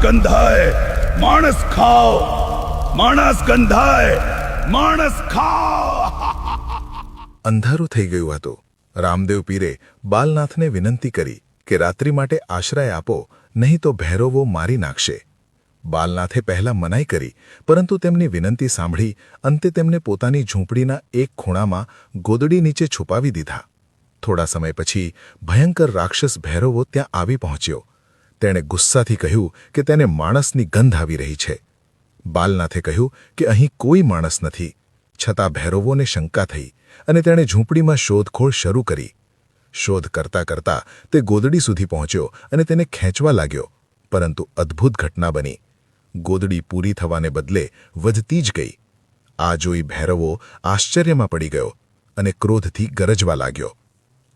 ગંધાય, માણસ ખાઓ, માણસ ગંધાય, માણસ ખાઓ. અંધારું થઈ ગયું હતું. રામદેવ પીરે બાલનાથને વિનંતી કરી કે રાત્રિ માટે આશ્રય આપો, નહીં તો ભૈરવો મારી નાખશે. બાલનાથે પહેલાં મનાઈ કરી, પરંતુ તેમની વિનંતી સાંભળી અંતે તેમને પોતાની ઝૂંપડીના એક ખૂણામાં ગોદડી નીચે છુપાવી દીધા. થોડા સમય પછી ભયંકર રાક્ષસ ભૈરવો ત્યાં આવી પહોંચ્યો. તેણે ગુસ્સાથી કહ્યું કે તેને માણસની ગંધ આવી રહી છે. બાલનાથે કહ્યું કે અહીં કોઈ માણસ નથી. છતાં ભૈરવોને શંકા થઈ અને તેણે ઝૂંપડીમાં શોધખોળ શરૂ કરી. શોધ કરતા કરતા તે ગોદડી સુધી પહોંચ્યો અને તેને ખેંચવા લાગ્યો, પરંતુ અદ્ભુત ઘટના બની. ગોદડી પૂરી થવાને બદલે વધતી જ ગઈ. આ જોઈ ભૈરવો આશ્ચર્યમાં પડી ગયો અને ક્રોધથી ગરજવા લાગ્યો.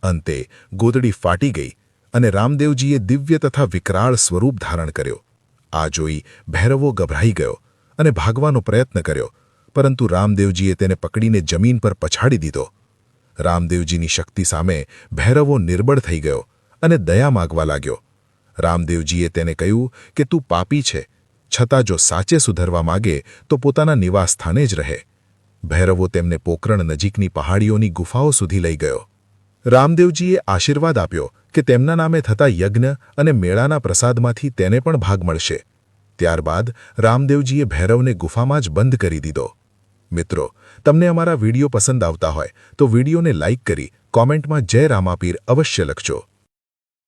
અંતે ગોદડી ફાટી ગઈ અને રામદેવજીએ દિવ્ય તથા વિકરાળ સ્વરૂપ ધારણ કર્યો. આ જોઈ ભૈરવો ગભરાઈ ગયો અને ભાગવાનો પ્રયત્ન કર્યો, પરંતુ રામદેવજીએ તેને પકડીને જમીન પર પછાડી દીધો. રામદેવજીની શક્તિ સામે ભૈરવો નિર્બળ થઈ ગયો અને દયા માગવા લાગ્યો. રામદેવજીએ તેને કહ્યું કે તું પાપી છે, છતાં જો સાચે સુધરવા માગે તો પોતાના નિવાસસ્થાને જ રહે. ભૈરવો તેમને પોકરણ નજીકની પહાડીઓની ગુફાઓ સુધી લઈ ગયો. રામદેવજીએ આશીર્વાદ આપ્યો કે તેમના નામે થતા યજ્ઞ અને મેળાના પ્રસાદમાંથી તેને પણ ભાગ મળશે. ત્યારબાદ રામદેવજીએ ભૈરવને ગુફામાં જ બંધ કરી દીધો. મિત્રો, તમને અમારા વિડીયો પસંદ આવતા હોય તો વિડીયોને લાઇક કરી કોમેન્ટમાં જય રામાપીર અવશ્ય લખજો.